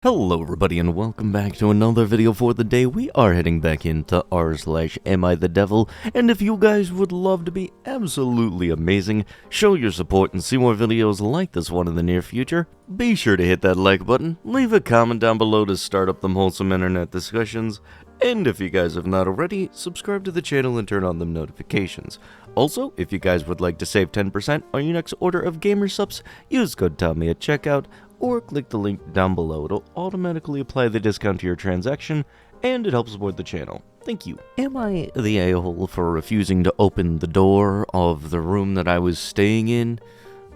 Hello everybody and welcome back to another video for the day. We are heading back into r/AmITheDevil, and if you guys would love to be absolutely amazing, show your support and see more videos like this one in the near future, be sure to hit that like button, leave a comment down below to start up them wholesome internet discussions, and if you guys have not already, subscribe to the channel and turn on them notifications. Also, if you guys would like to save 10% on your next order of gamer subs, use code TOMMY at checkout, or click the link down below. It'll automatically apply the discount to your transaction, and it helps support the channel. Thank you. Am I the a-hole for refusing to open the door of the room that I was staying in?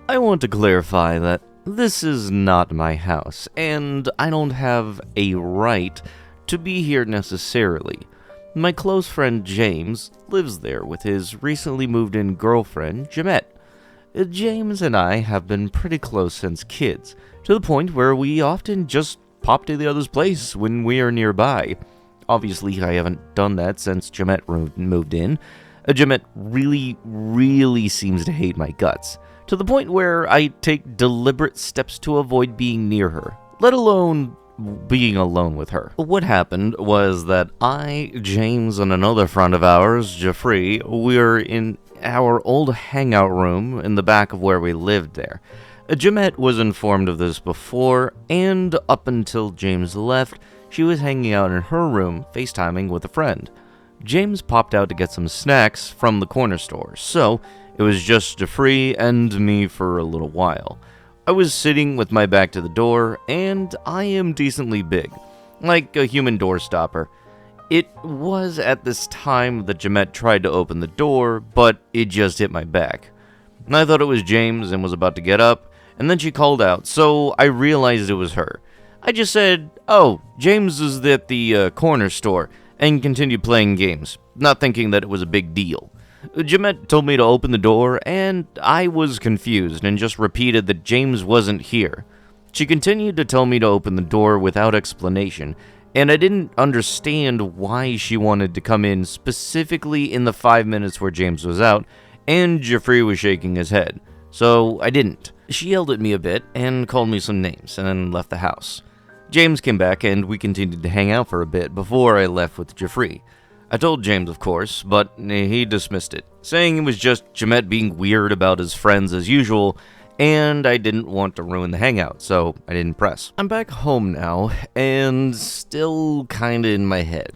I want to clarify that this is not my house, and I don't have a right to be here necessarily. My close friend James lives there with his recently moved in girlfriend, Jeanette. James and I have been pretty close since kids, to the point where we often just pop to the other's place when we are nearby. Obviously, I haven't done that since Jeanette moved in. Jeanette really seems to hate my guts, to the point where I take deliberate steps to avoid being near her, let alone being alone with her. What happened was that I, James, and another friend of ours, Jeffrey, we were in our old hangout room in the back of where we lived there. Jeanette was informed of this before, and up until James left, she was hanging out in her room, FaceTiming with a friend. James popped out to get some snacks from the corner store, so it was just Jeffrey and me for a little while. I was sitting with my back to the door, and I am decently big, like a human door stopper. It was at this time that Jeanette tried to open the door, but it just hit my back. I thought it was James and was about to get up, and then she called out, so I realized it was her. I just said, "Oh, James is at the corner store," and continued playing games, not thinking that it was a big deal. Jeanette told me to open the door, and I was confused and just repeated that James wasn't here. She continued to tell me to open the door without explanation, and I didn't understand why she wanted to come in specifically in the 5 minutes where James was out, and Jeffrey was shaking his head, so I didn't. She yelled at me a bit and called me some names and then left the house. James came back and we continued to hang out for a bit before I left with Jeffrey. I told James, of course, but he dismissed it, saying it was just Jeanette being weird about his friends as usual, and I didn't want to ruin the hangout, so I didn't press. I'm back home now, and still kinda in my head.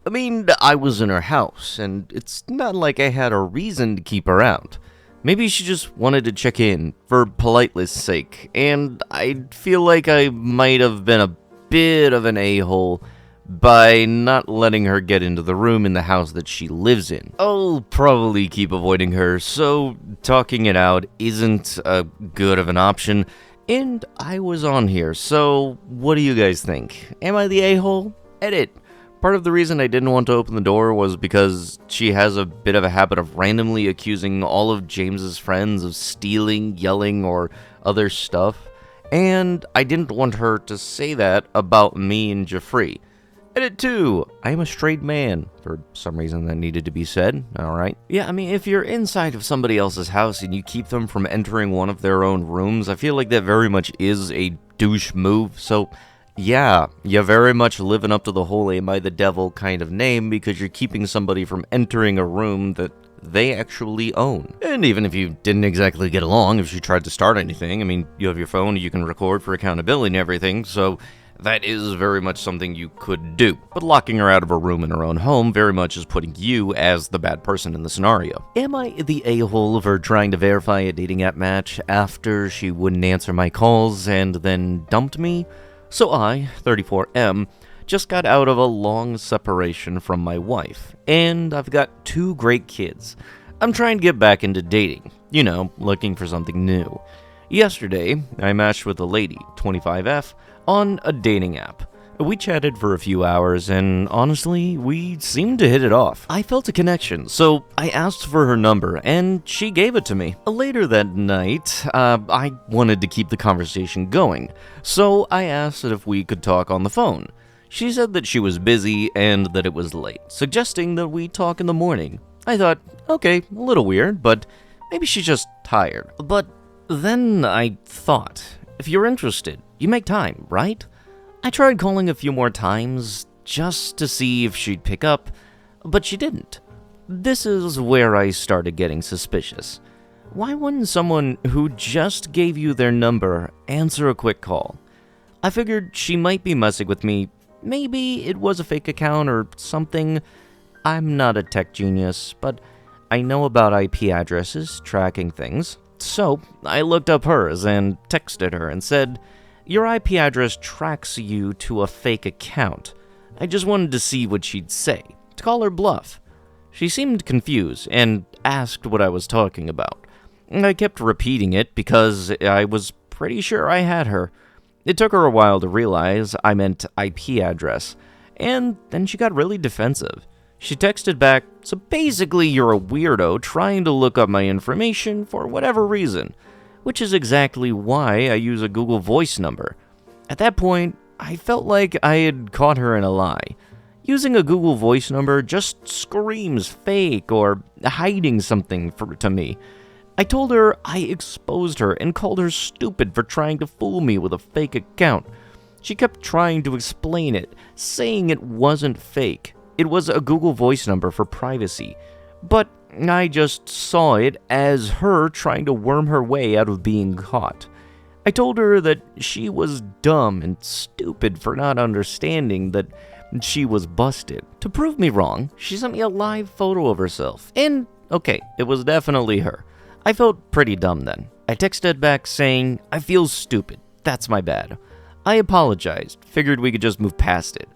I mean, I was in her house, and it's not like I had a reason to keep her out. Maybe she just wanted to check in, for politeness sake, and I feel like I might have been a bit of an a-hole by not letting her get into the room in the house that she lives in. I'll probably keep avoiding her, so talking it out isn't a good of an option, and I was on here, so what do you guys think? Am I the a-hole? Edit. Part of the reason I didn't want to open the door was because she has a bit of a habit of randomly accusing all of James's friends of stealing, yelling, or other stuff, and I didn't want her to say that about me and Jeffrey. Edit 2. I am a straight man. For some reason that needed to be said, alright. Yeah, I mean, if you're inside of somebody else's house and you keep them from entering one of their own rooms, I feel like that very much is a douche move, so yeah, you're very much living up to the whole "Am I the Devil" kind of name because you're keeping somebody from entering a room that they actually own. And even if you didn't exactly get along, if she tried to start anything, I mean, you have your phone, you can record for accountability and everything, so that is very much something you could do. But locking her out of a room in her own home very much is putting you as the bad person in the scenario. Am I the a-hole for trying to verify a dating app match after she wouldn't answer my calls and then dumped me? So I, 34M, just got out of a long separation from my wife, and I've got 2 great kids. I'm trying to get back into dating, you know, looking for something new. Yesterday, I matched with a lady, 25F, on a dating app. We chatted for a few hours, and honestly, we seemed to hit it off. I felt a connection, so I asked for her number, and she gave it to me. Later that night, I wanted to keep the conversation going, so I asked if we could talk on the phone. She said that she was busy and that it was late, suggesting that we talk in the morning. I thought, okay, a little weird, but maybe she's just tired. But then I thought, if you're interested, you make time, right? I tried calling a few more times just to see if she'd pick up, but she didn't. This is where I started getting suspicious. Why wouldn't someone who just gave you their number answer a quick call? I figured she might be messing with me. Maybe it was a fake account or something. I'm not a tech genius, but I know about IP addresses, tracking things. So I looked up hers and texted her and said, "Your IP address tracks you to a fake account." I just wanted to see what she'd say, to call her bluff. She seemed confused and asked what I was talking about. I kept repeating it because I was pretty sure I had her. It took her a while to realize I meant IP address, and then she got really defensive. She texted back, "So basically you're a weirdo trying to look up my information for whatever reason," which is exactly why I use a Google Voice number. At that point, I felt like I had caught her in a lie. Using a Google Voice number just screams fake or hiding something to me. I told her I exposed her and called her stupid for trying to fool me with a fake account. She kept trying to explain it, saying it wasn't fake. It was a Google Voice number for privacy. But I just saw it as her trying to worm her way out of being caught. I told her that she was dumb and stupid for not understanding that she was busted. To prove me wrong, she sent me a live photo of herself. And, okay, it was definitely her. I felt pretty dumb then. I texted back saying, "I feel stupid. That's my bad." I apologized, figured we could just move past it.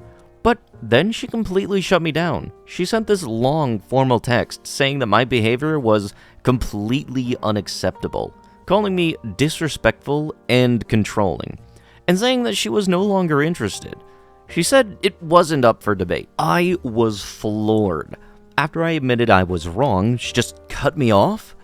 But then she completely shut me down. She sent this long, formal text saying that my behavior was completely unacceptable, calling me disrespectful and controlling, and saying that she was no longer interested. She said it wasn't up for debate. I was floored. After I admitted I was wrong, she just cut me off?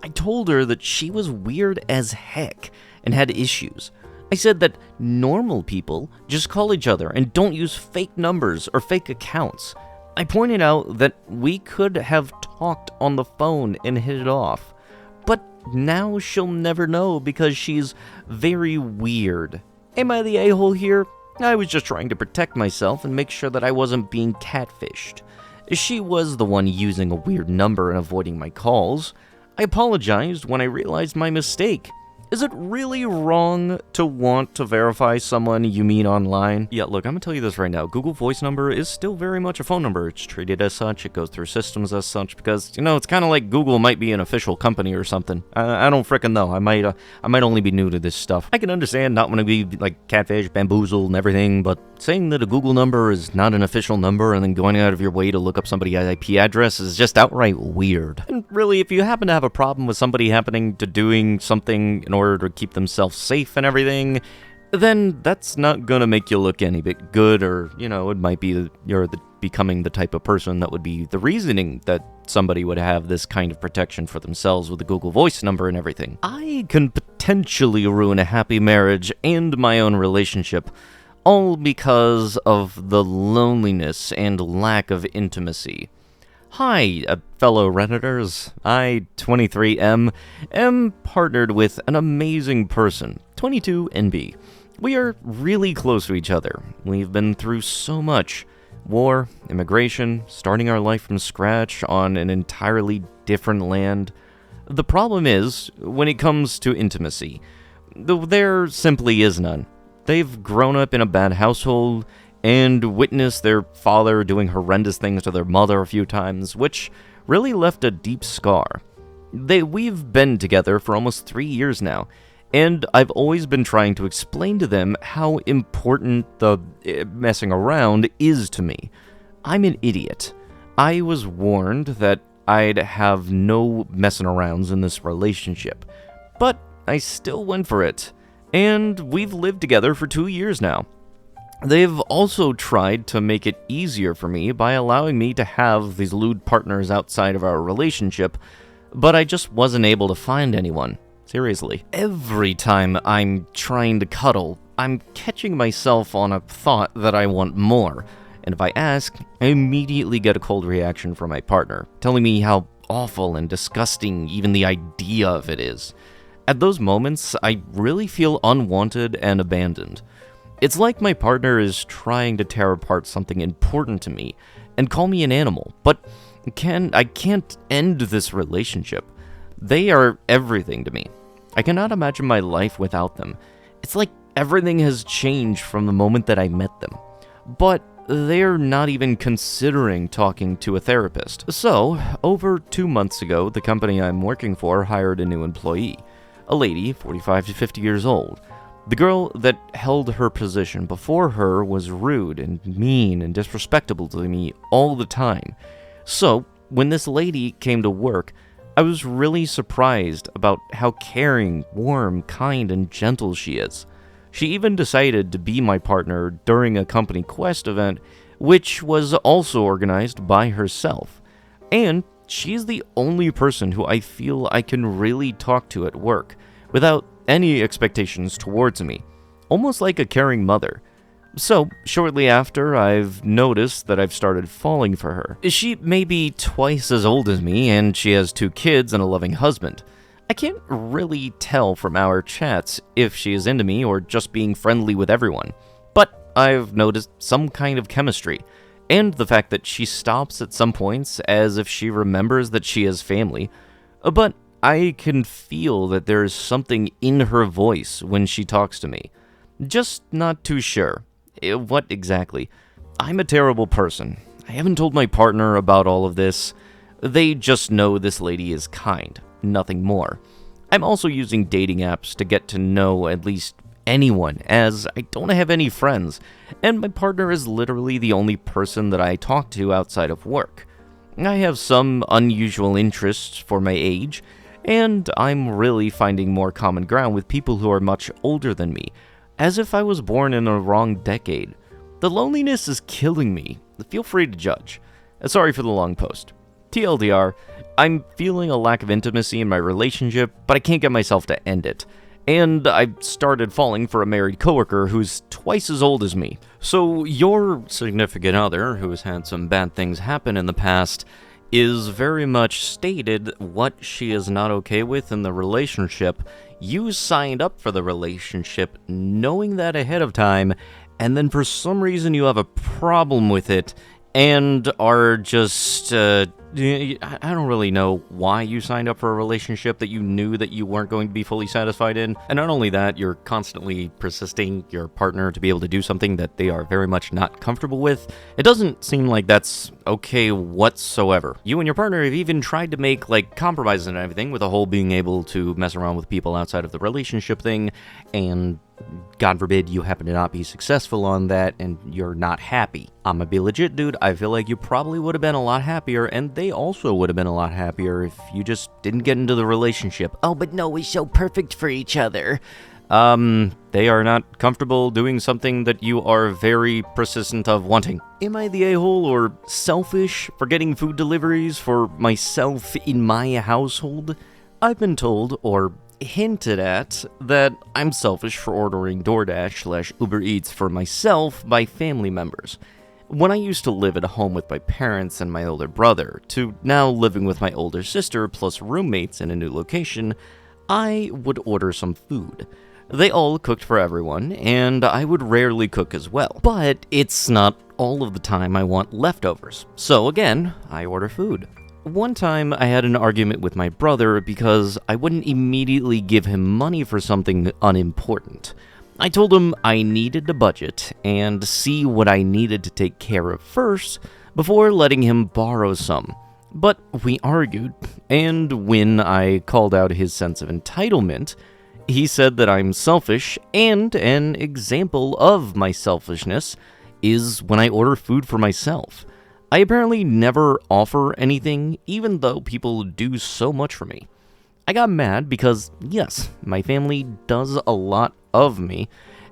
I told her that she was weird as heck and had issues. I said that normal people just call each other and don't use fake numbers or fake accounts. I pointed out that we could have talked on the phone and hit it off, but now she'll never know because she's very weird. Am I the a-hole here? I was just trying to protect myself and make sure that I wasn't being catfished. She was the one using a weird number and avoiding my calls. I apologized when I realized my mistake. Is it really wrong to want to verify someone you meet online? Yeah, look, I'm gonna tell you this right now. Google Voice number is still very much a phone number. It's treated as such. It goes through systems as such because, it's kind of like Google might be an official company or something. I don't frickin' know. I might only be new to this stuff. I can understand not wanting to be like catfish, bamboozled, and everything, but saying that a Google number is not an official number and then going out of your way to look up somebody's IP address is just outright weird. And really, if you happen to have a problem with somebody happening to doing something in order to keep themselves safe and everything, then that's not gonna make you look any bit good, or, it might be you're becoming the type of person that would be the reasoning that somebody would have this kind of protection for themselves with a Google Voice number and everything. I can potentially ruin a happy marriage and my own relationship, all because of the loneliness and lack of intimacy. Hi, fellow Redditors. I, 23M, am partnered with an amazing person, 22NB. We are really close to each other. We've been through so much. War, immigration, starting our life from scratch on an entirely different land. The problem is, when it comes to intimacy, there simply is none. They've grown up in a bad household and witnessed their father doing horrendous things to their mother a few times, which really left a deep scar. We've been together for almost 3 years now, and I've always been trying to explain to them how important the messing around is to me. I'm an idiot. I was warned that I'd have no messing arounds in this relationship, but I still went for it, and we've lived together for 2 years now. They've also tried to make it easier for me by allowing me to have these lewd partners outside of our relationship, but I just wasn't able to find anyone. Seriously. Every time I'm trying to cuddle, I'm catching myself on a thought that I want more, and if I ask, I immediately get a cold reaction from my partner, telling me how awful and disgusting even the idea of it is. At those moments, I really feel unwanted and abandoned. It's like my partner is trying to tear apart something important to me and call me an animal, but I can't end this relationship. They are everything to me. I cannot imagine my life without them. It's like everything has changed from the moment that I met them. But they're not even considering talking to a therapist. So, over 2 months ago, the company I'm working for hired a new employee. A lady, 45 to 50 years old. The girl that held her position before her was rude and mean and disrespectful to me all the time. So, when this lady came to work, I was really surprised about how caring, warm, kind, and gentle she is. She even decided to be my partner during a company quest event, which was also organized by herself. And she's the only person who I feel I can really talk to at work, without any expectations towards me, almost like a caring mother. So, shortly after, I've noticed that I've started falling for her. She may be twice as old as me, and she has 2 kids and a loving husband. I can't really tell from our chats if she is into me or just being friendly with everyone, but I've noticed some kind of chemistry, and the fact that she stops at some points as if she remembers that she has family, but I can feel that there is something in her voice when she talks to me. Just not too sure. What exactly? I'm a terrible person. I haven't told my partner about all of this. They just know this lady is kind, nothing more. I'm also using dating apps to get to know at least anyone, as I don't have any friends, and my partner is literally the only person that I talk to outside of work. I have some unusual interests for my age, and I'm really finding more common ground with people who are much older than me, as if I was born in the wrong decade. The loneliness is killing me. Feel free to judge. Sorry for the long post. TLDR, I'm feeling a lack of intimacy in my relationship, but I can't get myself to end it. And I've started falling for a married coworker who's twice as old as me. So your significant other, who has had some bad things happen in the past, is very much stated what she is not okay with in the relationship. You signed up for the relationship knowing that ahead of time, and then for some reason you have a problem with it and are just, I don't really know why you signed up for a relationship that you knew that you weren't going to be fully satisfied in. And not only that, you're constantly persisting your partner to be able to do something that they are very much not comfortable with. It doesn't seem like that's okay whatsoever. You and your partner have even tried to make, compromises and everything, with the whole being able to mess around with people outside of the relationship thing, and God forbid you happen to not be successful on that and you're not happy. I'm gonna be legit, dude. I feel like you probably would have been a lot happier, and they also would have been a lot happier if you just didn't get into the relationship. Oh, but no, we're so perfect for each other. They are not comfortable doing something that you are very persistent of wanting. Am I the a-hole or selfish for getting food deliveries for myself in my household? I've been told, or hinted at, that I'm selfish for ordering DoorDash/Uber Eats for myself by family members. When I used to live at home with my parents and my older brother, to now living with my older sister plus roommates in a new location, I would order some food. They all cooked for everyone, and I would rarely cook as well. But it's not all of the time I want leftovers, so again, I order food. One time, I had an argument with my brother because I wouldn't immediately give him money for something unimportant. I told him I needed a budget and see what I needed to take care of first before letting him borrow some. But we argued, and when I called out his sense of entitlement, he said that I'm selfish, and an example of my selfishness is when I order food for myself. I apparently never offer anything, even though people do so much for me. I got mad because, yes, my family does a lot of me,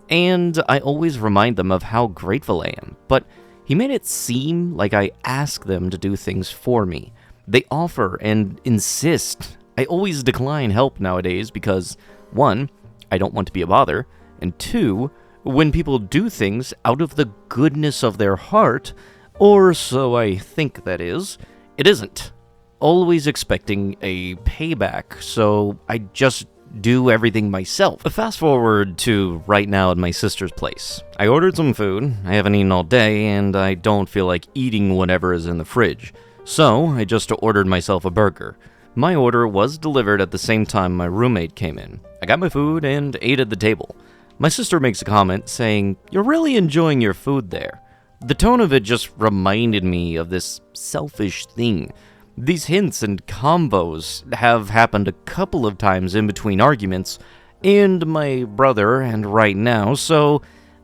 and I always remind them of how grateful I am, but he made it seem like I ask them to do things for me. They offer and insist. I always decline help nowadays because, 1, I don't want to be a bother, and 2, when people do things out of the goodness of their heart, or so I think that is, it isn't. Always expecting a payback, so I just do everything myself. Fast forward to right now at my sister's place. I ordered some food, I haven't eaten all day, and I don't feel like eating whatever is in the fridge. So, I just ordered myself a burger. My order was delivered at the same time my roommate came in. I got my food and ate at the table. My sister makes a comment saying, "You're really enjoying your food there." The tone of it just reminded me of this selfish thing. These hints and combos have happened a couple of times in between arguments, and my brother, and right now, so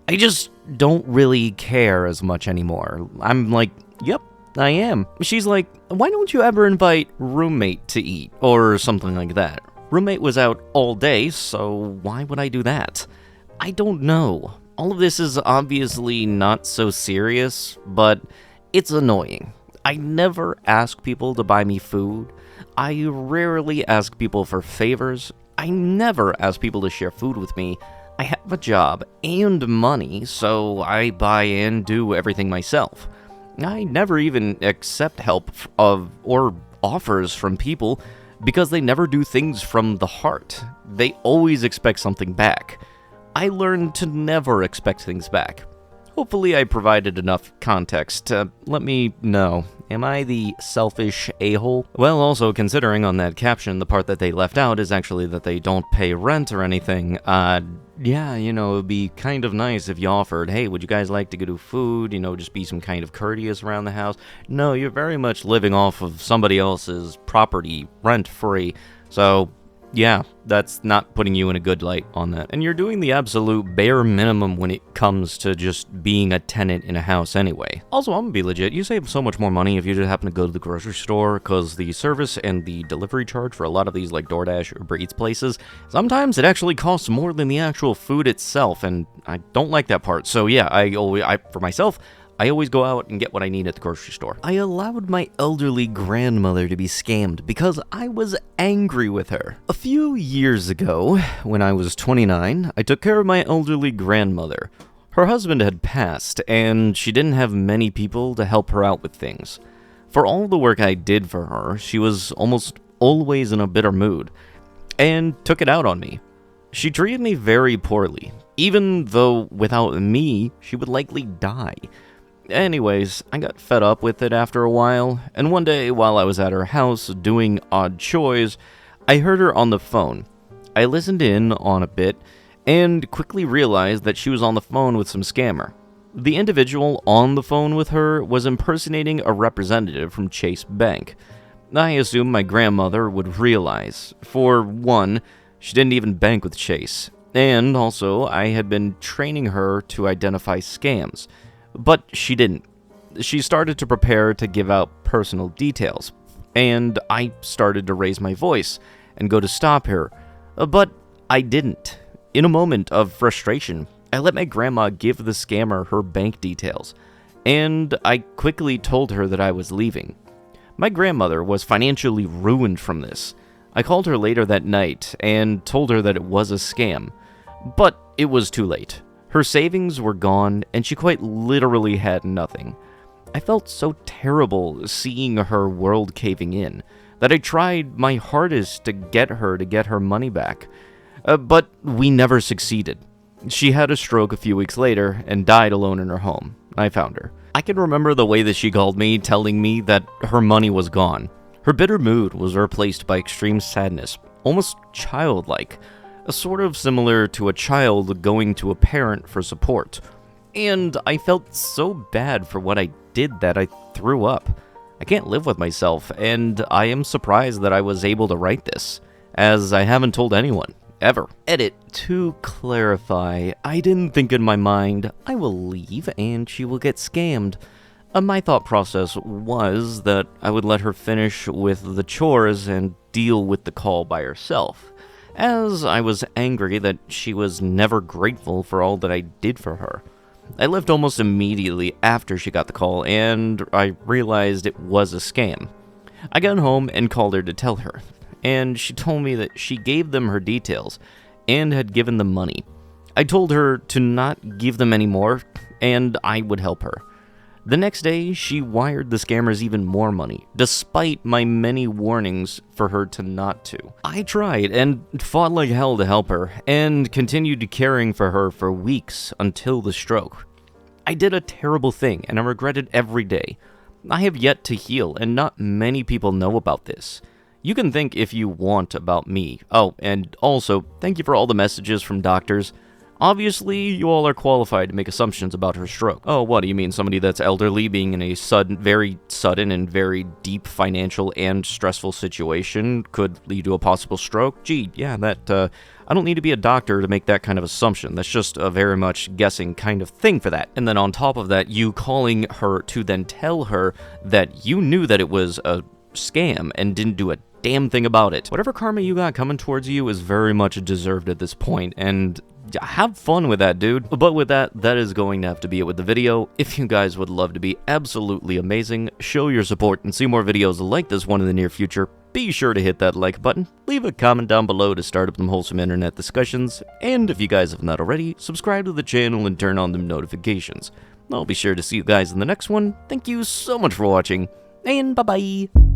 I just don't really care as much anymore. I'm like, yep, I am. She's like, "Why don't you ever invite roommate to eat?" or something like that. Roommate was out all day, so why would I do that? I don't know. All of this is obviously not so serious, but it's annoying. I never ask people to buy me food. I rarely ask people for favors. I never ask people to share food with me. I have a job and money, so I buy and do everything myself. I never even accept help or offers from people because they never do things from the heart. They always expect something back. I learned to never expect things back. Hopefully I provided enough context to let me know. Am I the selfish a-hole? Well, also considering on that caption, the part that they left out is actually that they don't pay rent or anything. Yeah, it'd be kind of nice if you offered, "Hey, would you guys like to go do food? Just be some kind of courteous around the house." No, you're very much living off of somebody else's property, rent-free. So, yeah, that's not putting you in a good light on that. And you're doing the absolute bare minimum when it comes to just being a tenant in a house anyway. Also, I'm gonna be legit, you save so much more money if you just happen to go to the grocery store, because the service and the delivery charge for a lot of these like DoorDash or Uber Eats places, sometimes it actually costs more than the actual food itself, and I don't like that part. So yeah, for myself, I always go out and get what I need at the grocery store. I allowed my elderly grandmother to be scammed because I was angry with her. A few years ago, when I was 29, I took care of my elderly grandmother. Her husband had passed, and she didn't have many people to help her out with things. For all the work I did for her, she was almost always in a bitter mood, and took it out on me. She treated me very poorly, even though without me, she would likely die. Anyways, I got fed up with it after a while, and one day while I was at her house doing odd chores, I heard her on the phone. I listened in on a bit, and quickly realized that she was on the phone with some scammer. The individual on the phone with her was impersonating a representative from Chase Bank. I assumed my grandmother would realize. For one, she didn't even bank with Chase, and also I had been training her to identify scams. But she didn't. She started to prepare to give out personal details, and I started to raise my voice and go to stop her, but I didn't. In a moment of frustration, I let my grandma give the scammer her bank details, and I quickly told her that I was leaving. My grandmother was financially ruined from this. I called her later that night and told her that it was a scam, but it was too late. Her savings were gone, and she quite literally had nothing. I felt so terrible seeing her world caving in, that I tried my hardest to get her money back. But we never succeeded. She had a stroke a few weeks later, and died alone in her home. I found her. I can remember the way that she called me, telling me that her money was gone. Her bitter mood was replaced by extreme sadness, almost childlike. Sort of similar to a child going to a parent for support. And I felt so bad for what I did that I threw up. I can't live with myself, and I am surprised that I was able to write this, as I haven't told anyone, ever. Edit, to clarify, I didn't think in my mind, I will leave and she will get scammed. My thought process was that I would let her finish with the chores and deal with the call by herself, as I was angry that she was never grateful for all that I did for her. I left almost immediately after she got the call, and I realized it was a scam. I got home and called her to tell her, and she told me that she gave them her details and had given them money. I told her to not give them any more, and I would help her. The next day, she wired the scammers even more money, despite my many warnings for her to not to. I tried and fought like hell to help her, and continued caring for her for weeks until the stroke. I did a terrible thing, and I regret it every day. I have yet to heal, and not many people know about this. You can think if you want about me. Oh, and also, thank you for all the messages from doctors. Obviously, you all are qualified to make assumptions about her stroke. Oh, what, do you mean somebody that's elderly being in a very sudden and very deep financial and stressful situation could lead to a possible stroke? Gee, yeah, I don't need to be a doctor to make that kind of assumption. That's just a very much guessing kind of thing for that. And then on top of that, you calling her to then tell her that you knew that it was a scam and didn't do a damn thing about it. Whatever karma you got coming towards you is very much deserved at this point, and have fun with that, dude. But with that, that is going to have to be it with the video. If you guys would love to be absolutely amazing, show your support, and see more videos like this one in the near future, be sure to hit that like button, leave a comment down below to start up some wholesome internet discussions, and if you guys have not already, subscribe to the channel and turn on them notifications. I'll be sure to see you guys in the next one. Thank you so much for watching, and bye-bye!